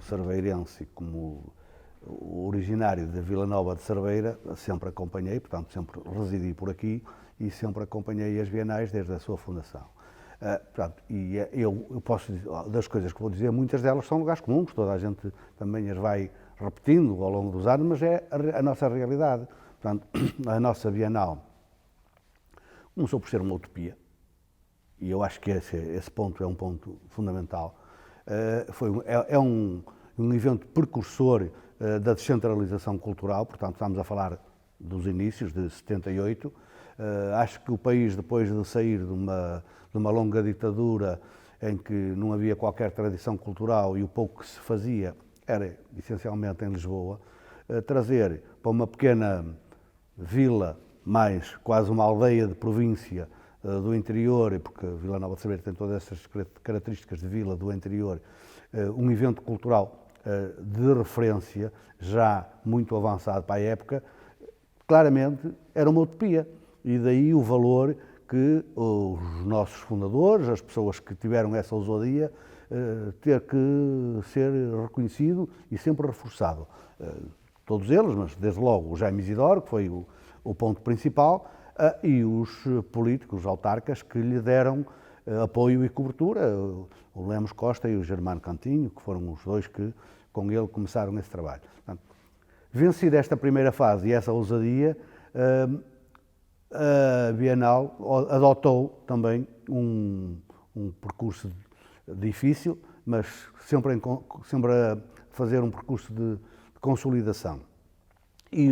cerveirense e como originário da Vila Nova de Cerveira, sempre acompanhei, portanto, sempre residi por aqui e sempre acompanhei as bienais desde a sua fundação. Portanto, eu posso dizer, das coisas que vou dizer, muitas delas são lugares comuns, toda a gente também as vai repetindo ao longo dos anos, mas é a nossa realidade. Portanto, a nossa Bienal começou por ser uma utopia, e eu acho que esse ponto é um ponto fundamental. É um evento precursor da descentralização cultural, portanto estamos a falar dos inícios de 78. Acho que o país, depois de sair de uma longa ditadura em que não havia qualquer tradição cultural e o pouco que se fazia era essencialmente em Lisboa, trazer para uma pequena vila, mais quase uma aldeia de província do interior, porque Vila Nova de Cerveira tem todas essas características de vila do interior, um evento cultural de referência, já muito avançado para a época, claramente era uma utopia. E daí o valor que os nossos fundadores, as pessoas que tiveram essa ousadia, ter que ser reconhecido e sempre reforçado. Todos eles, mas desde logo o Jaime Isidoro, que foi o ponto principal, e os políticos, os autarcas, que lhe deram apoio e cobertura, o Lemos Costa e o Germano Cantinho, que foram os dois que com ele começaram esse trabalho. Portanto, vencida esta primeira fase e essa ousadia, a Bienal adotou também um percurso difícil, mas sempre a fazer um percurso de consolidação. E,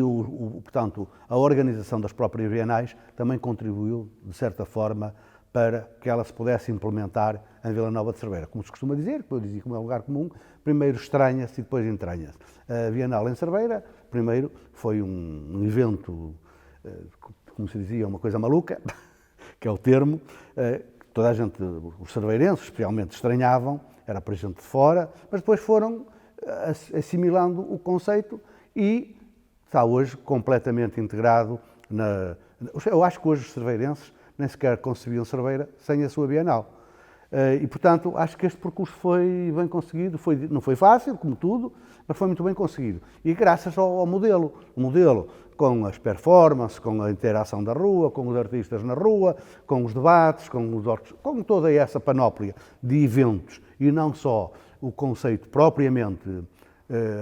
portanto, a organização das próprias Bienais também contribuiu, de certa forma, para que ela se pudesse implementar em Vila Nova de Cerveira. Como se costuma dizer, como eu dizia, como é um lugar comum, primeiro estranha-se e depois entranha-se. A Bienal em Cerveira, primeiro, foi um evento, como se dizia, uma coisa maluca, que é o termo, que toda a gente, os cerveirenses especialmente, estranhavam, era para gente de fora, mas depois foram assimilando o conceito e está hoje completamente integrado Eu acho que hoje os cerveirenses nem sequer concebiam Cerveira sem a sua Bienal. E, portanto, acho que este percurso foi bem conseguido, não foi fácil, como tudo, mas foi muito bem conseguido. E graças ao modelo, o modelo com as performances, com a interação da rua, com os artistas na rua, com os debates, com toda essa panóplia de eventos, e não só o conceito propriamente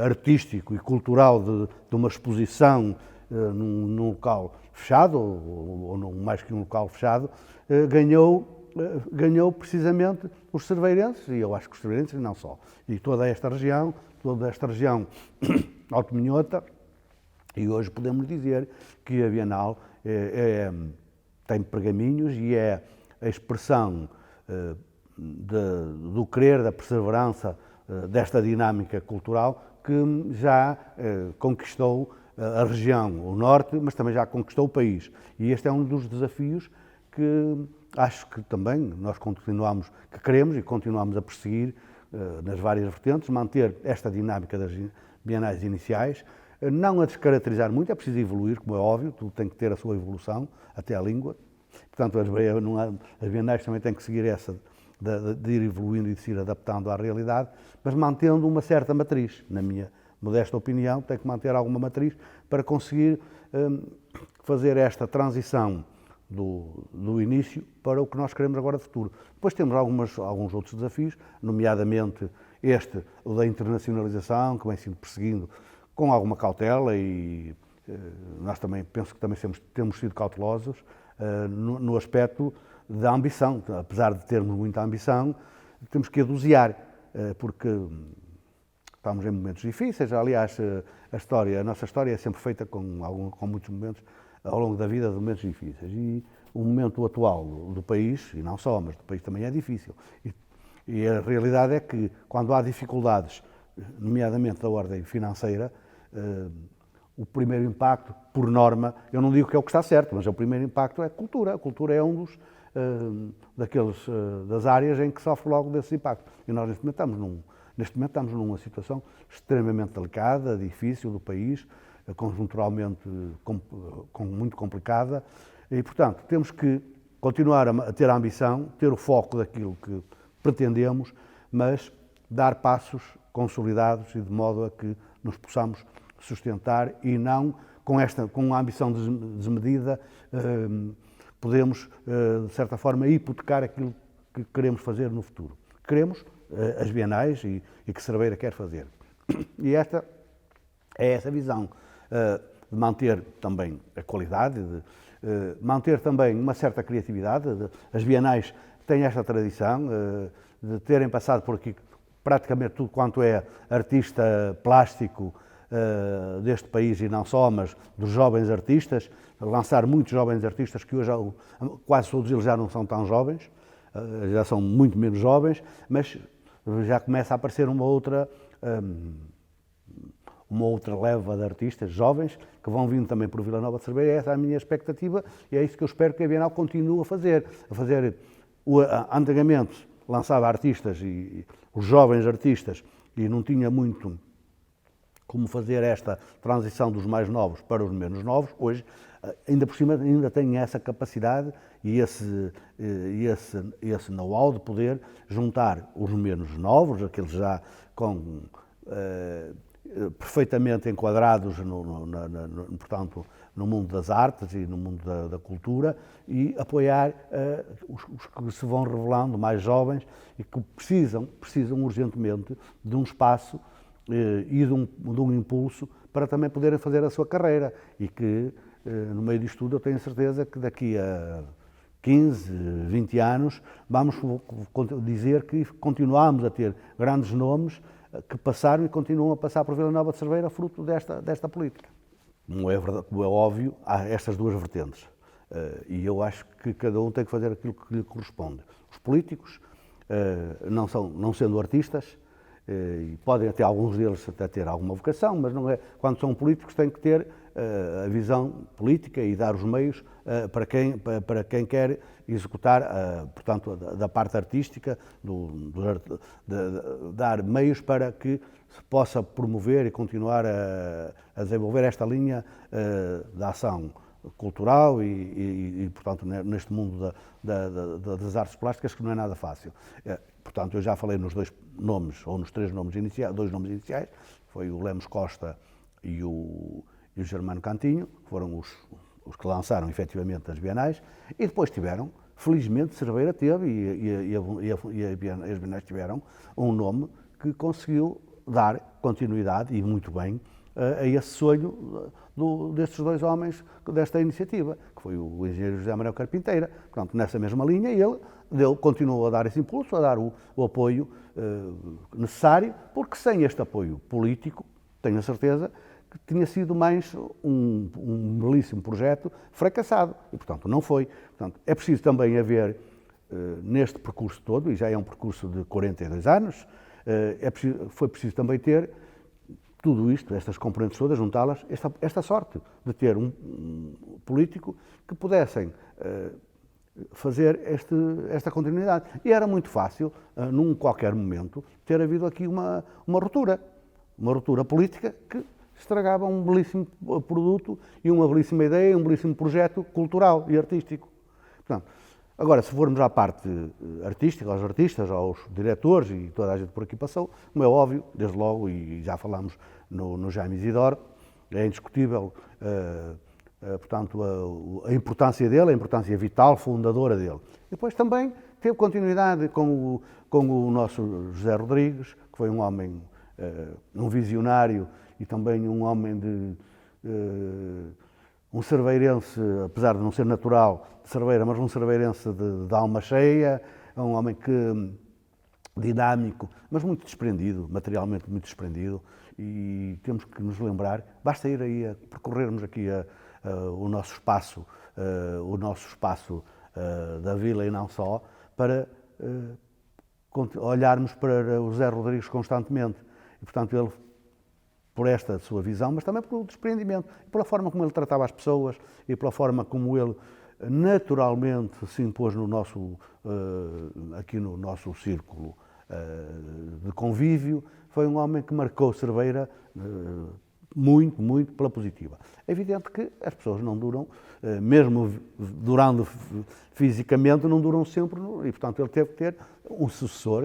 artístico e cultural de uma exposição num local fechado, ou mais que um local fechado, ganhou precisamente os cerveirenses, e eu acho que os cerveirenses não só, e toda esta região Alto Minhota, e hoje podemos dizer que a Bienal tem pergaminhos e é a expressão do querer, da perseverança desta dinâmica cultural que já conquistou a região, o norte, mas também já conquistou o país. E este é um dos desafios que acho que também nós queremos e continuamos a perseguir nas várias vertentes, manter esta dinâmica das bienais iniciais, não a descaracterizar muito, é preciso evoluir, como é óbvio, tudo tem que ter a sua evolução, até a língua. Portanto, as bienais também têm que seguir essa de ir evoluindo e de se ir adaptando à realidade, mas mantendo uma certa matriz, na minha modesta opinião, tem que manter alguma matriz para conseguir fazer esta transição do início para o que nós queremos agora de futuro. Depois temos alguns outros desafios, nomeadamente o da internacionalização, que vem sendo perseguindo com alguma cautela, e nós também, penso que também temos sido cautelosos no aspecto da ambição. Apesar de termos muita ambição, temos que a dosear, porque estamos em momentos difíceis. Aliás, a nossa história é sempre feita com muitos momentos ao longo da vida, de momentos difíceis. E o momento atual do país, e não só, mas do país também é difícil. E a realidade é que, quando há dificuldades, nomeadamente da ordem financeira, o primeiro impacto, por norma, eu não digo que é o que está certo, mas o primeiro impacto é a cultura. A cultura é um das áreas em que sofre logo desse impacto. E nós, neste momento, estamos numa situação extremamente delicada, difícil do país, conjunturalmente muito complicada, e, portanto, temos que continuar a ter a ambição, ter o foco daquilo que pretendemos, mas dar passos consolidados e de modo a que nos possamos sustentar e não com a ambição desmedida podemos, de certa forma, hipotecar aquilo que queremos fazer no futuro. Queremos as bienais e que Cerveira quer fazer. E esta é essa visão de manter também a qualidade, de manter também uma certa criatividade. As bienais têm esta tradição de terem passado por aqui praticamente tudo quanto é artista plástico deste país e não só, mas dos jovens artistas, lançar muitos jovens artistas que hoje quase todos eles já não são tão jovens, já são muito menos jovens, mas já começa a aparecer uma outra leva de artistas jovens que vão vindo também por Vila Nova de Cerveira. Essa é a minha expectativa e é isso que eu espero que a Bienal continue a fazer. Antigamente lançava artistas e os jovens artistas e não tinha muito como fazer esta transição dos mais novos para os menos novos. Hoje, ainda por cima, ainda tem essa capacidade e esse know-how de poder juntar os menos novos, aqueles já perfeitamente enquadrados portanto, no mundo das artes e no mundo da cultura, e apoiar os que se vão revelando mais jovens e que precisam urgentemente de um espaço e de um impulso para também poderem fazer a sua carreira e que, no meio disto tudo, eu tenho certeza que daqui a 15, 20 anos vamos dizer que continuamos a ter grandes nomes que passaram e continuam a passar por Vila Nova de Cerveira fruto desta política. Como é verdade, como é óbvio, há estas duas vertentes e eu acho que cada um tem que fazer aquilo que lhe corresponde. Os políticos, não sendo artistas, e podem até alguns deles até ter alguma vocação, mas não é, quando são políticos têm que ter a visão política e dar os meios para quem quer executar, portanto, da parte artística, dar meios para que se possa promover e continuar a desenvolver esta linha da ação cultural e, portanto, neste mundo das artes plásticas, que não é nada fácil. Portanto, eu já falei nos dois nomes, ou nos dois nomes iniciais, foi o Lemos Costa e o Germano Cantinho, que foram os que lançaram efetivamente as bienais, e depois tiveram, felizmente, Cerveira teve, e as bienais tiveram, um nome que conseguiu dar continuidade, e muito bem, a esse sonho destes dois homens, desta iniciativa, que foi o engenheiro José Manuel Carpinteira. Portanto, nessa mesma linha, ele continuou a dar esse impulso, a dar o apoio necessário, porque sem este apoio político, tenho a certeza que tinha sido mais um belíssimo projeto fracassado, e portanto não foi. Portanto, é preciso também haver, neste percurso todo, e já é um percurso de 42 anos, foi preciso também ter tudo isto, estas componentes todas, juntá-las, esta sorte de ter um político que pudessem fazer esta continuidade. E era muito fácil, num qualquer momento, ter havido aqui uma ruptura política que estragava um belíssimo produto e uma belíssima ideia, um belíssimo projeto cultural e artístico. Portanto, agora, se formos à parte artística, aos artistas, aos diretores e toda a gente por aqui passou, como é óbvio, desde logo, e já falámos no Jaime Isidoro, é indiscutível, portanto, a importância dele, a importância vital, fundadora dele. E depois também teve continuidade com o nosso José Rodrigues, que foi um homem, um visionário e também um homem um cerveirense, apesar de não ser natural de Cerveira, mas um cerveirense de alma cheia, um homem dinâmico, mas muito desprendido, materialmente muito desprendido, e temos que nos lembrar, basta ir aí percorrermos aqui o nosso espaço da vila e não só, para olharmos para o José Rodrigues constantemente. E, portanto, ele, por esta sua visão, mas também pelo desprendimento, pela forma como ele tratava as pessoas e pela forma como ele naturalmente se impôs aqui no nosso círculo de convívio, foi um homem que marcou Cerveira muito, muito pela positiva. É evidente que as pessoas não duram, mesmo durando fisicamente, não duram sempre, e portanto ele teve que ter um sucessor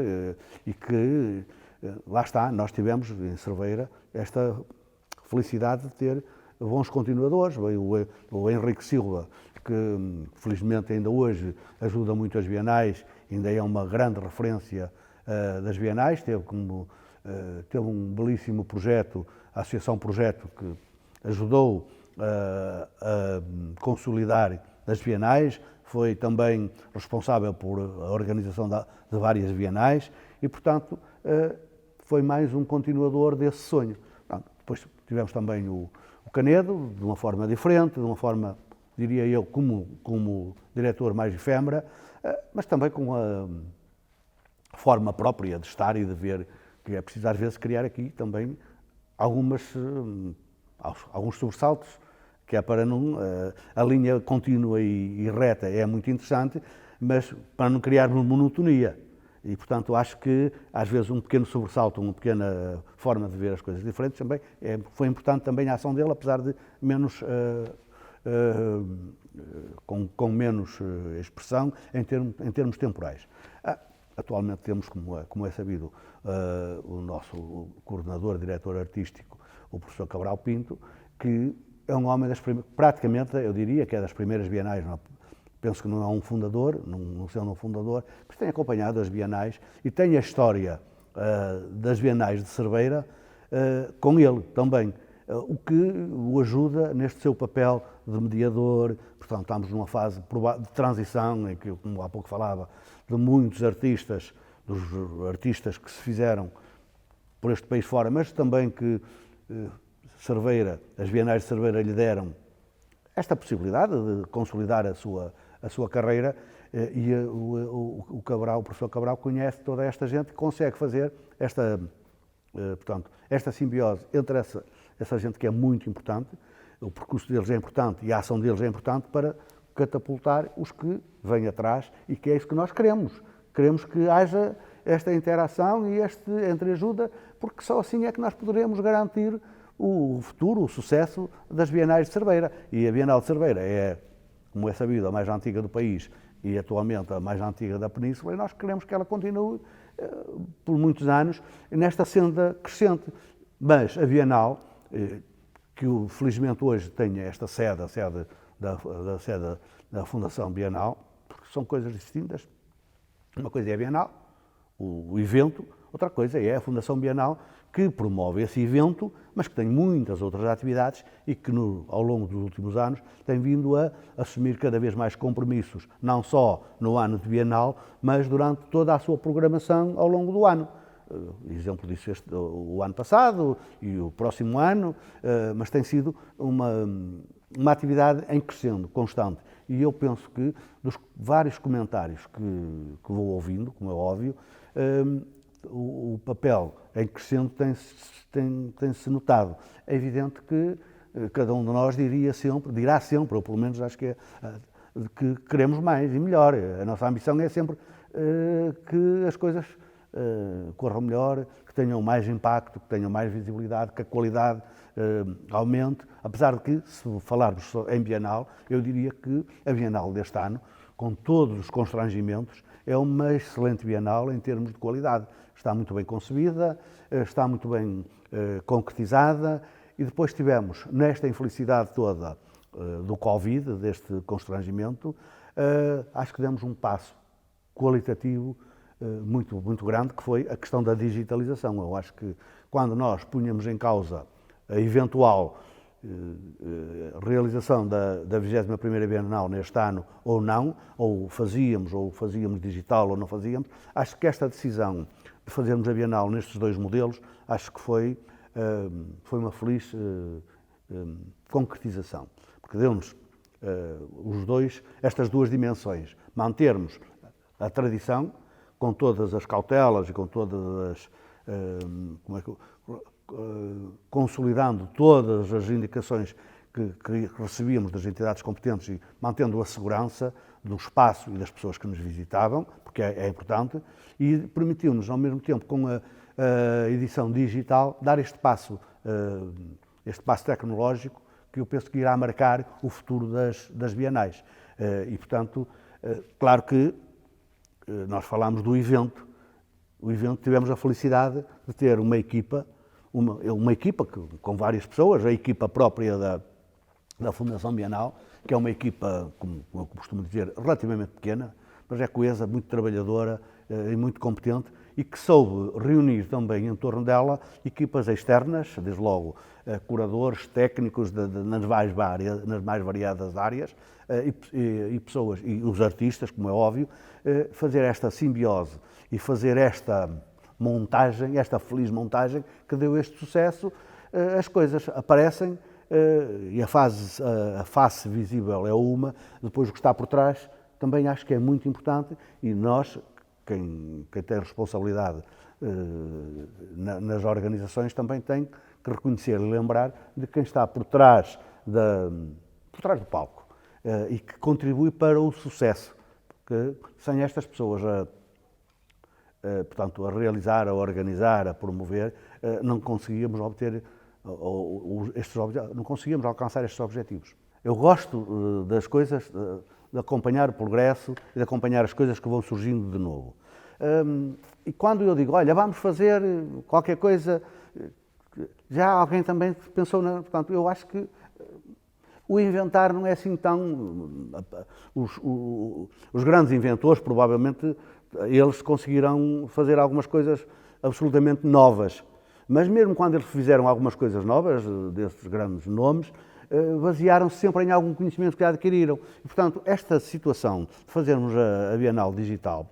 e que lá está, nós tivemos em Cerveira esta felicidade de ter bons continuadores. Veio o Henrique Silva, que felizmente ainda hoje ajuda muito as bienais, ainda é uma grande referência das bienais, teve um belíssimo projeto, a Associação Projeto, que ajudou a consolidar as bienais, foi também responsável por a organização de várias bienais e, portanto, foi mais um continuador desse sonho. Depois tivemos também o Canedo, de uma forma diferente, de uma forma, diria eu, como diretor mais efêmera, mas também com a forma própria de estar e de ver que é preciso às vezes criar aqui também alguns sobressaltos, que é para não... A linha contínua e reta é muito interessante, mas para não criarmos monotonia. E, portanto, acho que, às vezes, um pequeno sobressalto, uma pequena forma de ver as coisas diferentes também, foi importante também a ação dele, apesar de menos... com menos expressão em termos temporais. Atualmente temos, como é sabido, o nosso coordenador, diretor artístico, o professor Cabral Pinto, que é um homem praticamente, eu diria que é das primeiras bienais, não, penso que não é um fundador, não sendo um fundador, mas tem acompanhado as bienais e tem a história das bienais de Cerveira com ele também, o que o ajuda neste seu papel de mediador. Portanto, estamos numa fase de transição, em que, como há pouco falava, de muitos artistas, dos artistas que se fizeram por este país fora, mas também que Cerveira, as bienais de Cerveira lhe deram esta possibilidade de consolidar a sua carreira, e o professor Cabral conhece toda esta gente e consegue fazer esta simbiose entre essa gente que é muito importante, o percurso deles é importante e a ação deles é importante para catapultar os que vêm atrás, e que é isso que nós queremos. Queremos que haja esta interação e este entreajuda, porque só assim é que nós poderemos garantir o futuro, o sucesso das bienais de Cerveira. E a Bienal de Cerveira é, como é sabido, a mais antiga do país e atualmente a mais antiga da Península, e nós queremos que ela continue por muitos anos nesta senda crescente. Mas a Bienal, que felizmente hoje tem esta sede, a sede da Fundação Bienal, porque são coisas distintas. Uma coisa é a Bienal, o evento, outra coisa é a Fundação Bienal, que promove esse evento, mas que tem muitas outras atividades e que ao longo dos últimos anos tem vindo a assumir cada vez mais compromissos, não só no ano de Bienal, mas durante toda a sua programação ao longo do ano. Exemplo disso o ano passado e o próximo ano, mas tem sido uma atividade em crescendo, constante. E eu penso que, dos vários comentários que vou ouvindo, como é óbvio, o papel em crescendo tem-se notado. É evidente que cada um de nós dirá sempre, ou pelo menos acho que queremos mais e melhor. A nossa ambição é sempre que as coisas corram melhor, que tenham mais impacto, que tenham mais visibilidade, que a qualidade aumente, apesar de que, se falarmos em Bienal, eu diria que a Bienal deste ano, com todos os constrangimentos, é uma excelente Bienal em termos de qualidade. Está muito bem concebida, está muito bem concretizada, e depois tivemos, nesta infelicidade toda do Covid, deste constrangimento, acho que demos um passo qualitativo muito, muito grande, que foi a questão da digitalização. Eu acho que quando nós punhamos em causa a eventual realização da 21ª Bienal neste ano ou não, ou fazíamos digital ou não fazíamos, acho que esta decisão de fazermos a Bienal nestes dois modelos, acho que foi uma feliz concretização, porque deu-nos estas duas dimensões, mantermos a tradição, com todas as cautelas e com todas consolidando todas as indicações que recebíamos das entidades competentes e mantendo a segurança do espaço e das pessoas que nos visitavam, porque é importante, e permitiu-nos, ao mesmo tempo, com a edição digital, dar este passo tecnológico que eu penso que irá marcar o futuro das bienais. E, portanto, claro que nós falámos do evento, o evento tivemos a felicidade de ter uma equipa com várias pessoas, a equipa própria da Fundação Bienal, que é uma equipa, como eu costumo dizer, relativamente pequena, mas é coesa, muito trabalhadora e muito competente, e que soube reunir também em torno dela equipas externas, desde logo curadores, técnicos nas mais variadas áreas, e pessoas, e os artistas, como é óbvio, fazer esta simbiose e fazer esta montagem, esta feliz montagem que deu este sucesso. As coisas aparecem e a face visível é uma, depois o que está por trás também acho que é muito importante, e nós, quem tem responsabilidade nas organizações, também tem que reconhecer e lembrar de quem está por trás do palco e que contribui para o sucesso, porque sem estas pessoas portanto, a realizar, a organizar, a promover, não conseguíamos obter não conseguíamos alcançar estes objetivos. Eu gosto das coisas, de acompanhar o progresso e de acompanhar as coisas que vão surgindo de novo. E quando eu digo, olha, vamos fazer qualquer coisa, já alguém também pensou, portanto, eu acho que o inventar não é assim tão... Os grandes inventores, provavelmente, eles conseguirão fazer algumas coisas absolutamente novas. Mas mesmo quando eles fizeram algumas coisas novas, desses grandes nomes, basearam-se sempre em algum conhecimento que adquiriram. E, portanto, esta situação de fazermos a Bienal Digital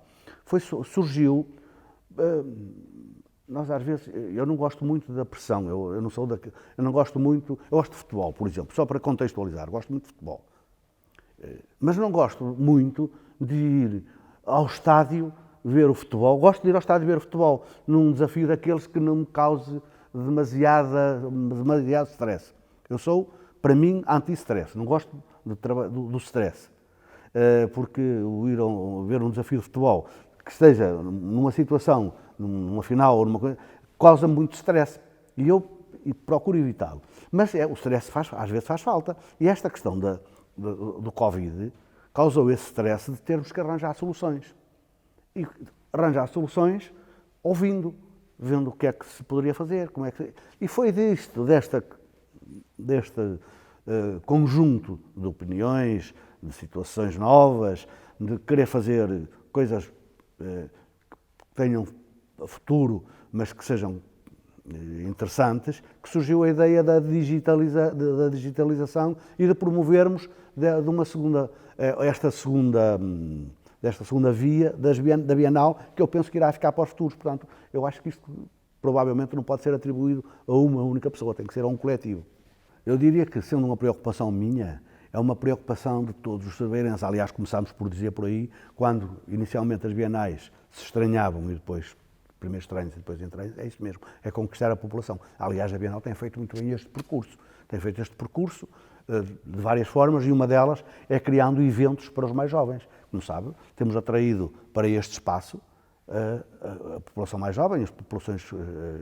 surgiu... Nós, às vezes, eu não gosto muito da pressão, eu não gosto muito... Eu gosto de futebol, por exemplo, só para contextualizar, gosto muito de futebol. Mas não gosto muito de ir ao estádio ver o futebol. Gosto de ir ao estádio ver o futebol num desafio daqueles que não me cause demasiado stress. Eu sou, para mim, anti-stress. Não gosto do stress. Porque ir ver um desafio de futebol que esteja numa situação, numa final ou numa coisa, causa muito stress. E eu procuro evitá-lo. Mas o stress às vezes faz falta. E esta questão do Covid causou esse stress de termos que arranjar soluções. E arranjar soluções ouvindo, vendo o que é que se poderia fazer, E foi deste conjunto de opiniões, de situações novas, de querer fazer coisas que tenham futuro, mas que sejam interessantes, que surgiu a ideia da digitalização e de promovermos desta segunda via da Bienal, que eu penso que irá ficar para os futuros. Portanto, eu acho que isto provavelmente não pode ser atribuído a uma única pessoa, tem que ser a um coletivo. Eu diria que, sendo uma preocupação minha, é uma preocupação de todos os cerveirenses. Aliás, começámos por dizer por aí, quando inicialmente as bienais se estranhavam e depois, primeiro estranhos e depois entranhos, é isso mesmo, é conquistar a população. Aliás, a Bienal tem feito muito bem este percurso. Tem feito este percurso de várias formas, e uma delas é criando eventos para os mais jovens. Como sabe, temos atraído para este espaço a população mais jovem, as populações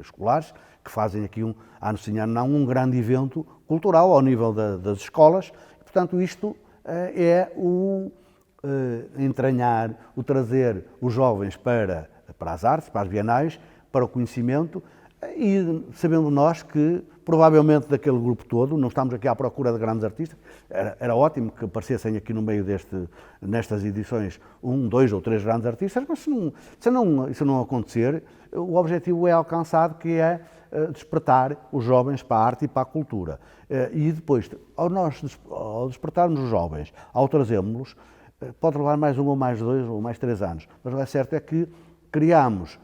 escolares, que fazem aqui ano sim, ano não, um grande evento cultural ao nível das escolas. Portanto, isto é o entranhar, o trazer os jovens para as artes, para as bienais, para o conhecimento, e sabendo nós que, provavelmente, daquele grupo todo, não estamos aqui à procura de grandes artistas, era ótimo que aparecessem aqui no meio nestas edições 1, 2 ou 3 grandes artistas, mas se não acontecer, o objetivo é alcançado, que é despertar os jovens para a arte e para a cultura. E depois, ao despertarmos os jovens, ao trazermos-los, pode levar mais 1 ou mais 2 ou mais 3 anos, mas o que é certo é que criamos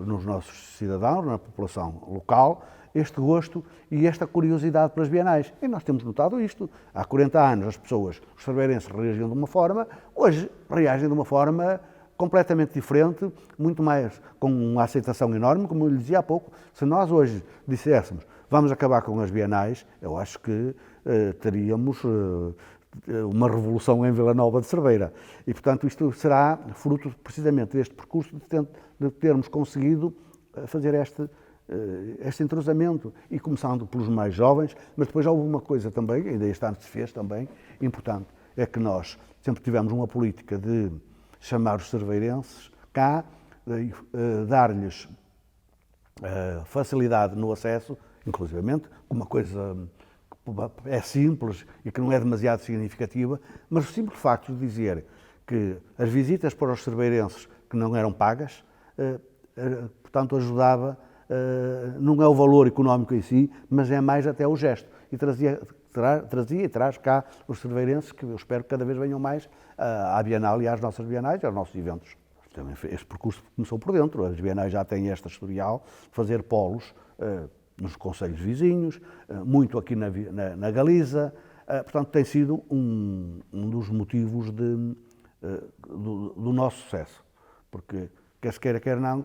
nos nossos cidadãos, na população local, este gosto e esta curiosidade pelas bienais. E nós temos notado isto. Há 40 anos os cerveirenses reagiam de uma forma, hoje reagem de uma forma completamente diferente, muito mais com uma aceitação enorme, como eu lhe dizia há pouco. Se nós hoje disséssemos vamos acabar com as bienais, eu acho que teríamos uma revolução em Vila Nova de Cerveira. E, portanto, isto será fruto precisamente deste percurso de termos conseguido fazer este entrosamento, e começando pelos mais jovens, mas depois houve uma coisa também, ainda este ano se fez também, importante, é que nós sempre tivemos uma política de chamar os cerveirenses cá, dar-lhes facilidade no acesso, inclusivamente, uma coisa que é simples e que não é demasiado significativa, mas o simples facto de dizer que as visitas para os cerveirenses que não eram pagas, portanto, ajudava, não é o valor económico em si, mas é mais até o gesto. E trazia e traz cá os cerveirenses, que eu espero que cada vez venham mais à Bienal e às nossas Bienais, aos nossos eventos. Também este percurso começou por dentro. As Bienais já têm esta historial de fazer polos nos concelhos vizinhos, muito aqui na Galiza. Portanto, tem sido um dos motivos do nosso sucesso. Porque, quer se queira, quer não,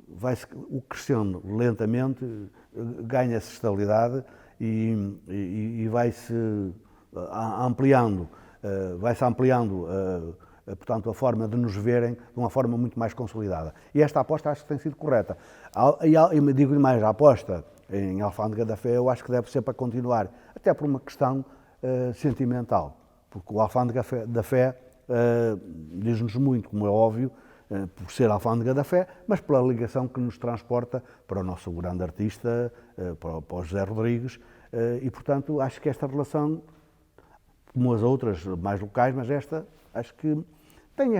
vai-se o crescendo lentamente, ganha-se estabilidade e vai-se ampliando, portanto, a forma de nos verem de uma forma muito mais consolidada. E esta aposta acho que tem sido correta. E me digo-lhe mais, a aposta em Alfândega da Fé eu acho que deve ser para continuar, até por uma questão sentimental, porque o Alfândega da Fé diz-nos muito, como é óbvio, por ser Alfândega da Fé, mas pela ligação que nos transporta para o nosso grande artista, para o José Rodrigues, e portanto acho que esta relação, como as outras mais locais, mas esta acho que tem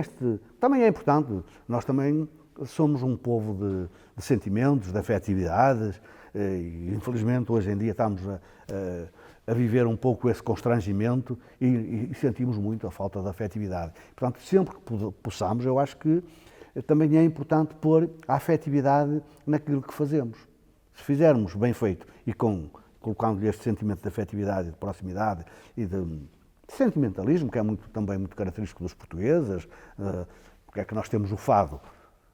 também é importante. Nós também somos um povo de sentimentos, de afetividades, e infelizmente hoje em dia estamos a viver um pouco esse constrangimento e sentimos muito a falta de afetividade. Portanto, sempre que possamos, eu acho que também é importante pôr a afetividade naquilo que fazemos. Se fizermos bem feito e colocando-lhe este sentimento de afetividade, de proximidade e de sentimentalismo, que é também muito característico dos portugueses, porque é que nós temos o fado,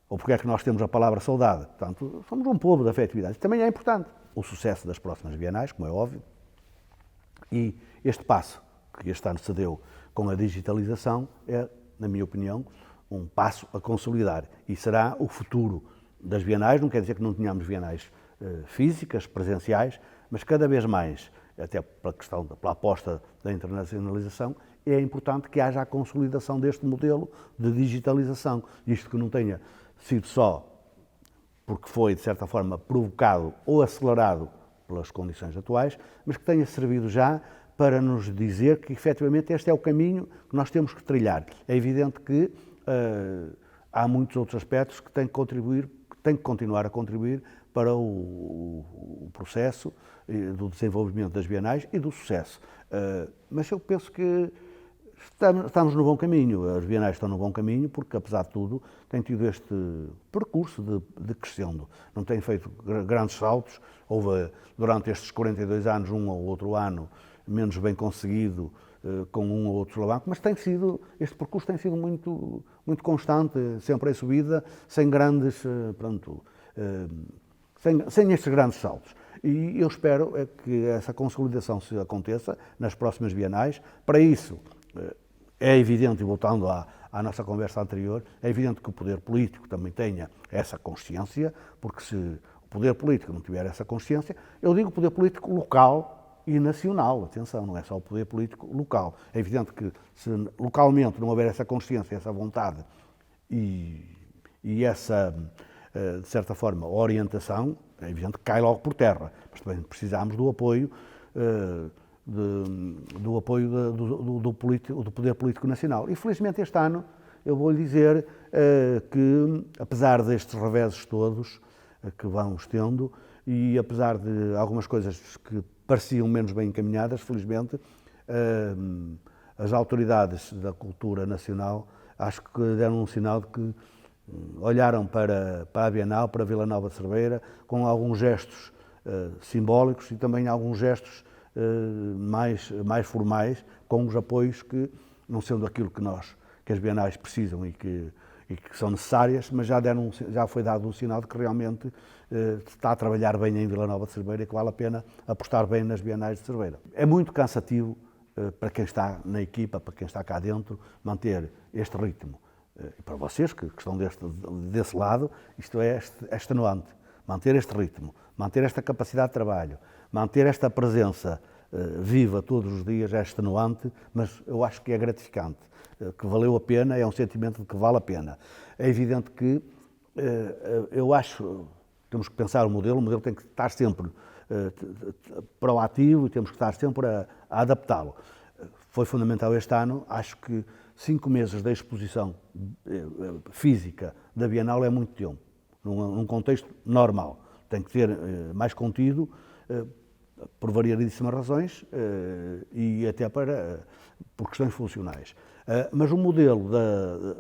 ou porque é que nós temos a palavra saudade. Portanto, somos um povo de afetividade. Também é importante o sucesso das próximas Bienais, como é óbvio, e este passo que este ano se deu com a digitalização é, na minha opinião, um passo a consolidar e será o futuro das Bienais. Não quer dizer que não tenhamos Bienais físicas, presenciais, mas cada vez mais, até pela aposta da internacionalização, é importante que haja a consolidação deste modelo de digitalização. Isto que não tenha sido só porque foi, de certa forma, provocado ou acelerado pelas condições atuais, mas que tenha servido já para nos dizer que, efetivamente, este é o caminho que nós temos que trilhar. É evidente que há muitos outros aspectos que têm que continuar a contribuir para o processo do desenvolvimento das Bienais e do sucesso. Mas eu penso que estamos no bom caminho, as Bienais estão no bom caminho, porque, apesar de tudo, têm tido este percurso de crescendo. Não têm feito grandes saltos, houve, durante estes 42 anos, um ou outro ano menos bem conseguido, com um ou outro solavanco, mas este percurso tem sido muito, muito constante, sempre em subida, sem grandes, sem estes grandes saltos. E eu espero que essa consolidação se aconteça nas próximas Bienais. Para isso, é evidente, e voltando à nossa conversa anterior, é evidente que o poder político também tenha essa consciência, porque se o poder político não tiver essa consciência, eu digo poder político local e nacional, atenção, não é só o poder político local. É evidente que se localmente não houver essa consciência, essa vontade e essa, de certa forma, orientação, é evidente que cai logo por terra. Mas também precisamos do apoio do poder político nacional. E felizmente este ano eu vou lhe dizer que, apesar destes reveses todos que vamos tendo e apesar de algumas coisas que pareciam menos bem encaminhadas, felizmente, as autoridades da cultura nacional acho que deram um sinal de que olharam para a Bienal, para Vila Nova de Cerveira, com alguns gestos simbólicos e também alguns gestos mais formais, com os apoios que, não sendo aquilo que as Bienais precisam e que são necessárias, mas já foi dado um sinal de que realmente está a trabalhar bem em Vila Nova de Cerveira e que vale a pena apostar bem nas Bienais de Cerveira. É muito cansativo para quem está na equipa, para quem está cá dentro, manter este ritmo. E para vocês que estão desse lado, isto é extenuante. Manter este ritmo, manter esta capacidade de trabalho, manter esta presença viva todos os dias, é extenuante, mas eu acho que é gratificante, que valeu a pena, é um sentimento de que vale a pena. É evidente que eu acho, temos que pensar o modelo tem que estar sempre proativo e temos que estar sempre a adaptá-lo. Foi fundamental este ano, acho que 5 meses de exposição física da Bienal é muito tempo, num contexto normal. Tem que ter mais contido, por variedíssimas razões e até por questões funcionais. Mas o modelo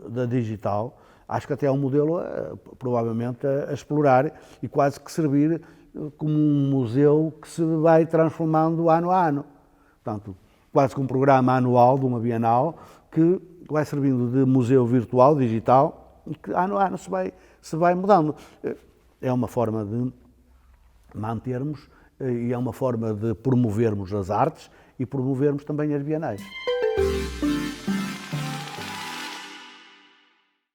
da digital, acho que até é um modelo provavelmente a explorar e quase que servir como um museu que se vai transformando ano a ano. Portanto, quase que um programa anual de uma Bienal que vai servindo de museu virtual, digital, e que ano a ano se vai mudando. É uma forma de mantermos e é uma forma de promovermos as artes e promovermos também as bienais.